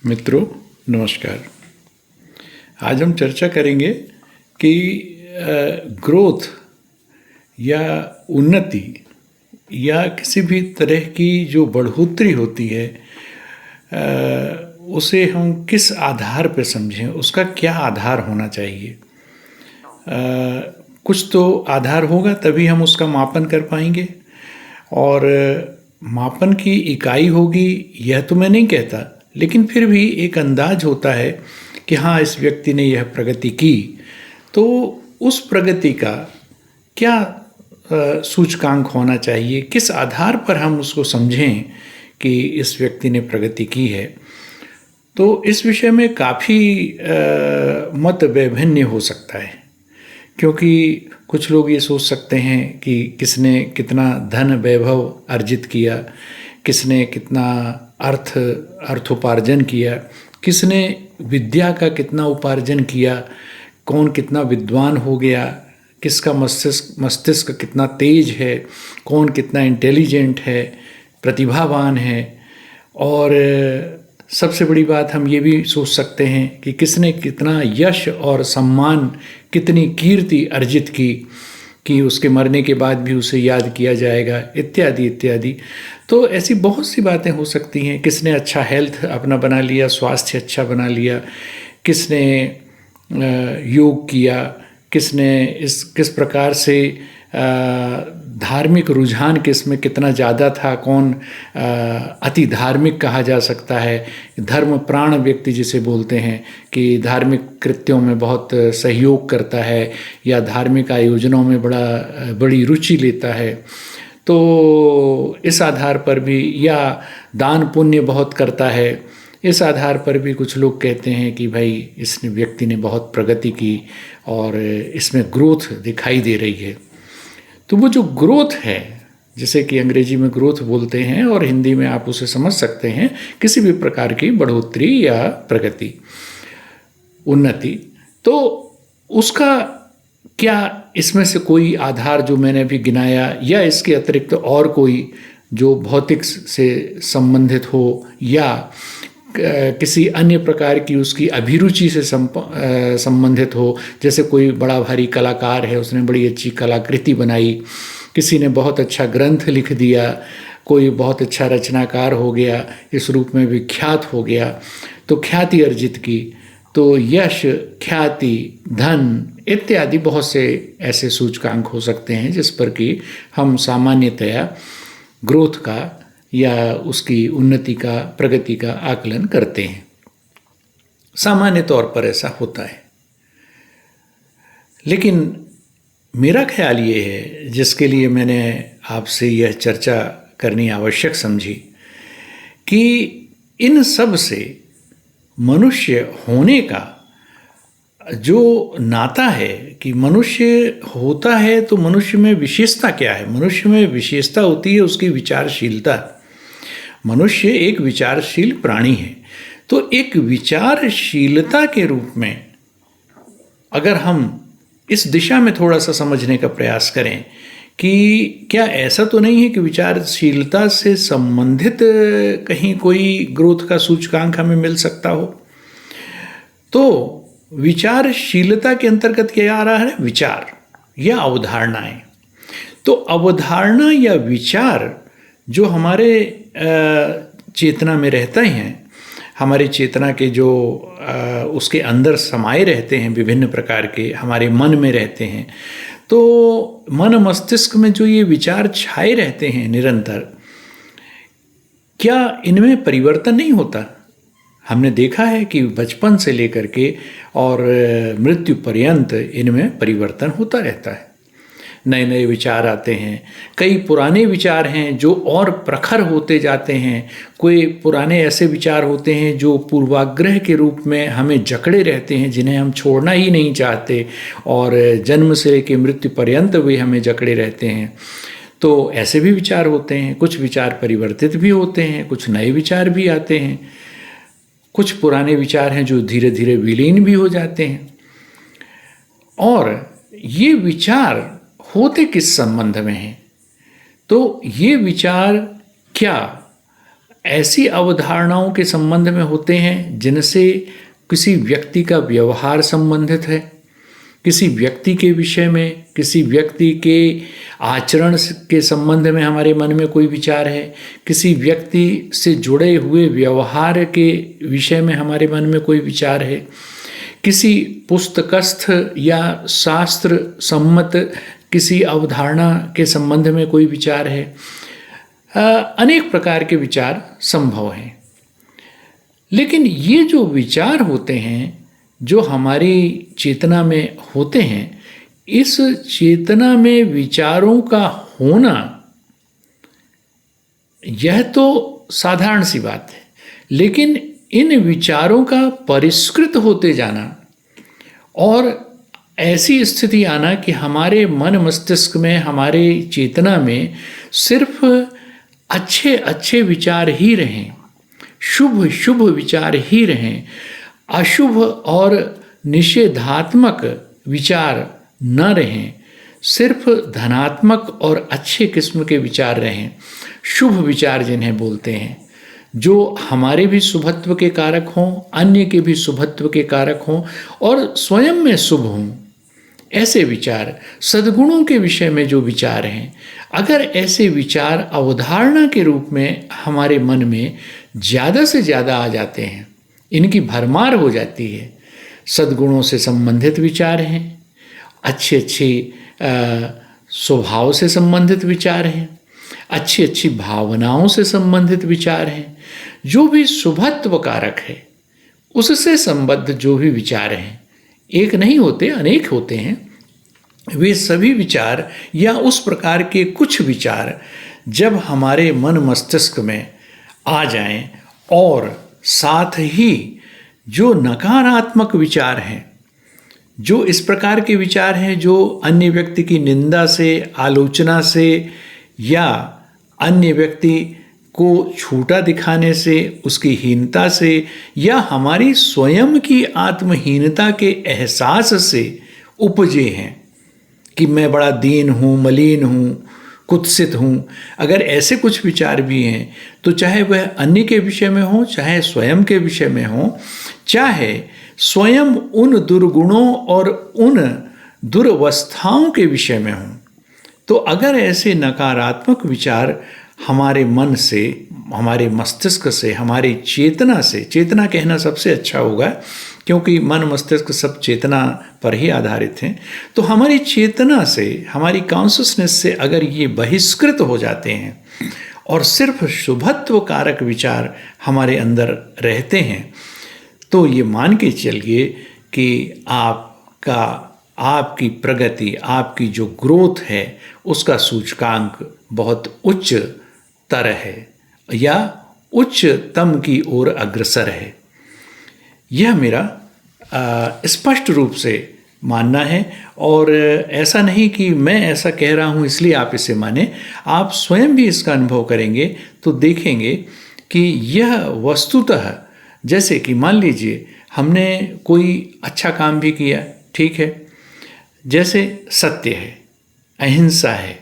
मित्रों नमस्कार। आज हम चर्चा करेंगे कि ग्रोथ या उन्नति या किसी भी तरह की जो बढ़ोतरी होती है उसे हम किस आधार पर समझें, उसका क्या आधार होना चाहिए। कुछ तो आधार होगा तभी हम उसका मापन कर पाएंगे, और मापन की इकाई होगी यह तो मैं नहीं कहता, लेकिन फिर भी एक अंदाज होता है कि हाँ इस व्यक्ति ने यह प्रगति की, तो उस प्रगति का क्या सूचकांक होना चाहिए, किस आधार पर हम उसको समझें कि इस व्यक्ति ने प्रगति की है। तो इस विषय में काफ़ी मत वैभिन्न हो सकता है, क्योंकि कुछ लोग ये सोच सकते हैं कि किसने कितना धन वैभव अर्जित किया, किसने कितना अर्थोपार्जन किया, किसने विद्या का कितना उपार्जन किया, कौन कितना विद्वान हो गया, किसका मस्तिष्क कितना तेज है, कौन कितना इंटेलिजेंट है, प्रतिभावान है। और सबसे बड़ी बात हम ये भी सोच सकते हैं कि किसने कितना यश और सम्मान, कितनी कीर्ति अर्जित की कि उसके मरने के बाद भी उसे याद किया जाएगा, इत्यादि इत्यादि। तो ऐसी बहुत सी बातें हो सकती हैं। किसने अच्छा हेल्थ अपना बना लिया, स्वास्थ्य अच्छा बना लिया, किसने योग किया, किसने किस प्रकार से धार्मिक रुझान किस में कितना ज़्यादा था, कौन अति धार्मिक कहा जा सकता है, धर्म प्राण व्यक्ति जिसे बोलते हैं कि धार्मिक कृत्यों में बहुत सहयोग करता है या धार्मिक आयोजनों में बड़ी रुचि लेता है। तो इस आधार पर भी, या दान पुण्य बहुत करता है, इस आधार पर भी कुछ लोग कहते हैं कि भाई इस व्यक्ति ने बहुत प्रगति की और इसमें ग्रोथ दिखाई दे रही है। तो वो जो ग्रोथ है, जिसे कि अंग्रेजी में ग्रोथ बोलते हैं और हिंदी में आप उसे समझ सकते हैं किसी भी प्रकार की बढ़ोतरी या प्रगति, उन्नति, तो उसका क्या इसमें से कोई आधार जो मैंने अभी गिनाया या इसके अतिरिक्त और कोई जो भौतिक से संबंधित हो या किसी अन्य प्रकार की उसकी अभिरुचि से संबंधित हो, जैसे कोई बड़ा भारी कलाकार है, उसने बड़ी अच्छी कलाकृति बनाई, किसी ने बहुत अच्छा ग्रंथ लिख दिया, कोई बहुत अच्छा रचनाकार हो गया, इस रूप में विख्यात हो गया, तो ख्याति अर्जित की, तो यश, ख्याति, धन इत्यादि बहुत से ऐसे सूचकांक हो सकते हैं जिस पर कि हम सामान्यतया ग्रोथ का या उसकी उन्नति का, प्रगति का आकलन करते हैं। सामान्य तौर पर ऐसा होता है। लेकिन मेरा ख्याल ये है, जिसके लिए मैंने आपसे यह चर्चा करनी आवश्यक समझी, कि इन सब से मनुष्य होने का जो नाता है, कि मनुष्य होता है तो मनुष्य में विशेषता क्या है। मनुष्य में विशेषता होती है उसकी विचारशीलता। मनुष्य एक विचारशील प्राणी है, तो एक विचारशीलता के रूप में अगर हम इस दिशा में थोड़ा सा समझने का प्रयास करें कि क्या ऐसा तो नहीं है कि विचारशीलता से संबंधित कहीं कोई ग्रोथ का सूचकांक हमें मिल सकता हो। तो विचारशीलता के अंतर्गत क्या आ रहा है, विचार या अवधारणाएं। तो अवधारणा या विचार जो हमारे चेतना में रहते हैं, हमारी चेतना के जो उसके अंदर समाये रहते हैं, विभिन्न प्रकार के हमारे मन में रहते हैं, तो मन मस्तिष्क में जो ये विचार छाए रहते हैं निरंतर, क्या इनमें परिवर्तन नहीं होता। हमने देखा है कि बचपन से लेकर के और मृत्यु पर्यंत इनमें परिवर्तन होता रहता है। नए नए विचार आते हैं, कई पुराने विचार हैं जो और प्रखर होते जाते हैं, कोई पुराने ऐसे विचार होते हैं जो पूर्वाग्रह के रूप में हमें जकड़े रहते हैं, जिन्हें हम छोड़ना ही नहीं चाहते और जन्म से लेकर मृत्यु पर्यंत वे हमें जकड़े रहते हैं। तो ऐसे भी विचार होते हैं। कुछ विचार परिवर्तित भी होते हैं, कुछ नए विचार भी आते हैं, कुछ पुराने विचार हैं जो धीरे धीरे विलीन भी हो जाते हैं। और ये विचार होते किस संबंध में हैं? तो ये विचार क्या ऐसी अवधारणाओं के संबंध में होते हैं जिनसे किसी व्यक्ति का व्यवहार संबंधित है, किसी व्यक्ति के विषय में, किसी व्यक्ति के आचरण के संबंध में हमारे मन में कोई विचार है, किसी व्यक्ति से जुड़े हुए व्यवहार के विषय में हमारे मन में कोई विचार है, किसी पुस्तकस्थ या शास्त्र सम्मत किसी अवधारणा के संबंध में कोई विचार है। अनेक प्रकार के विचार संभव हैं। लेकिन ये जो विचार होते हैं, जो हमारी चेतना में होते हैं, इस चेतना में विचारों का होना यह तो साधारण सी बात है, लेकिन इन विचारों का परिष्कृत होते जाना और ऐसी स्थिति आना कि हमारे मन मस्तिष्क में, हमारे चेतना में सिर्फ अच्छे अच्छे विचार ही रहें, शुभ शुभ विचार ही रहें, अशुभ और निषेधात्मक विचार न रहें, सिर्फ धनात्मक और अच्छे किस्म के विचार रहें, शुभ विचार जिन्हें बोलते हैं, जो हमारे भी शुभत्व के कारक हों, अन्य के भी शुभत्व के कारक हों और स्वयं में शुभ हों। ऐसे विचार, सद्गुणों के विषय में जो विचार हैं, अगर ऐसे विचार अवधारणा के रूप में हमारे मन में ज़्यादा से ज़्यादा आ जाते हैं, इनकी भरमार हो जाती है, सद्गुणों से संबंधित विचार हैं, अच्छे अच्छे स्वभाव से संबंधित विचार हैं, अच्छी अच्छी भावनाओं से संबंधित विचार हैं, जो भी शुभत्व कारक है उससे संबद्ध जो भी विचार हैं, एक नहीं होते, अनेक होते हैं, वे सभी विचार या उस प्रकार के कुछ विचार जब हमारे मन मस्तिष्क में आ जाएं और साथ ही जो नकारात्मक विचार हैं, जो इस प्रकार के विचार हैं जो अन्य व्यक्ति की निंदा से, आलोचना से या अन्य व्यक्ति को छोटा दिखाने से, उसकी हीनता से या हमारी स्वयं की आत्महीनता के एहसास से उपजे हैं कि मैं बड़ा दीन हूँ, मलिन हूँ, कुत्सित हूँ, अगर ऐसे कुछ विचार भी हैं तो चाहे वह अन्य के विषय में हो, चाहे स्वयं के विषय में हो, चाहे स्वयं उन दुर्गुणों और उन दुर्वस्थाओं के विषय में हो, तो अगर ऐसे नकारात्मक विचार हमारे मन से, हमारे मस्तिष्क से, हमारी चेतना से, चेतना कहना सबसे अच्छा होगा क्योंकि मन मस्तिष्क सब चेतना पर ही आधारित हैं, तो हमारी चेतना से, हमारी कॉन्शसनेस से अगर ये बहिष्कृत हो जाते हैं और सिर्फ शुभत्व कारक विचार हमारे अंदर रहते हैं, तो ये मान के चलिए कि आपकी प्रगति, आपकी जो ग्रोथ है, उसका सूचकांक बहुत उच्च तर है या उच्चतम की ओर अग्रसर है। यह मेरा स्पष्ट रूप से मानना है और ऐसा नहीं कि मैं ऐसा कह रहा हूँ इसलिए आप इसे माने, आप स्वयं भी इसका अनुभव करेंगे तो देखेंगे कि यह वस्तुतः, जैसे कि मान लीजिए हमने कोई अच्छा काम भी किया, ठीक है, जैसे सत्य है, अहिंसा है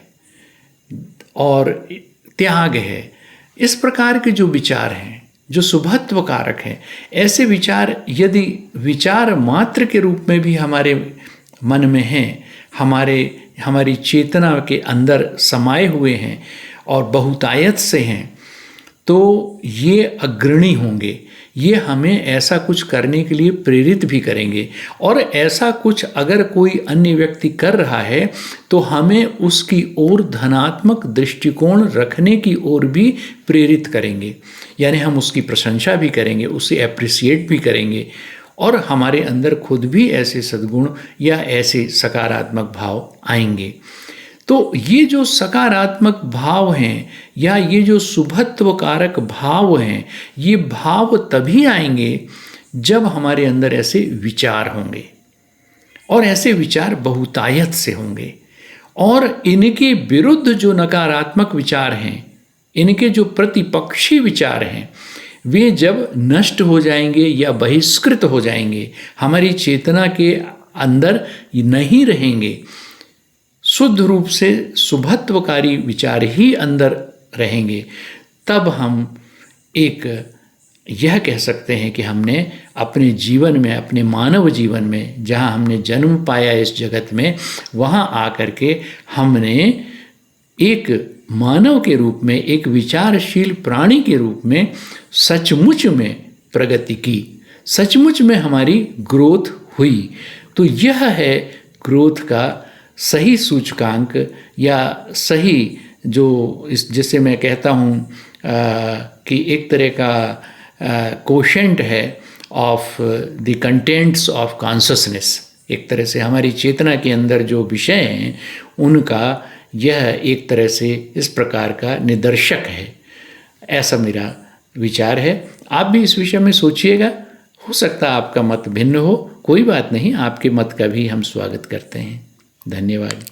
और त्याग है, इस प्रकार के जो विचार हैं, जो शुभत्व कारक हैं, ऐसे विचार यदि विचार मात्र के रूप में भी हमारे मन में हैं, हमारी चेतना के अंदर समाये हुए हैं और बहुतायत से हैं, तो ये अग्रणी होंगे, ये हमें ऐसा कुछ करने के लिए प्रेरित भी करेंगे और ऐसा कुछ अगर कोई अन्य व्यक्ति कर रहा है तो हमें उसकी ओर धनात्मक दृष्टिकोण रखने की ओर भी प्रेरित करेंगे, यानी हम उसकी प्रशंसा भी करेंगे, उसे एप्रिसिएट भी करेंगे और हमारे अंदर खुद भी ऐसे सद्गुण या ऐसे सकारात्मक भाव आएंगे। तो ये जो सकारात्मक भाव हैं या ये जो शुभत्व कारक भाव हैं, ये भाव तभी आएंगे जब हमारे अंदर ऐसे विचार होंगे और ऐसे विचार बहुतायत से होंगे और इनके विरुद्ध जो नकारात्मक विचार हैं, इनके जो प्रतिपक्षी विचार हैं, वे जब नष्ट हो जाएंगे या बहिष्कृत हो जाएंगे, हमारी चेतना के अंदर नहीं रहेंगे, शुद्ध रूप से शुभत्वकारी विचार ही अंदर रहेंगे, तब हम एक यह कह सकते हैं कि हमने अपने जीवन में, अपने मानव जीवन में जहाँ हमने जन्म पाया इस जगत में, वहाँ आकर के हमने एक मानव के रूप में, एक विचारशील प्राणी के रूप में सचमुच में प्रगति की, सचमुच में हमारी ग्रोथ हुई। तो यह है ग्रोथ का सही सूचकांक या सही जो जिसे मैं कहता हूँ कि एक तरह का कोशेंट है of the contents of consciousness. एक तरह से हमारी चेतना के अंदर जो विषय हैं उनका यह एक तरह से इस प्रकार का निदर्शक है, ऐसा मेरा विचार है। आप भी इस विषय में सोचिएगा। हो सकता है आपका मत भिन्न हो, कोई बात नहीं, आपके मत का भी हम स्वागत करते हैं। धन्यवाद।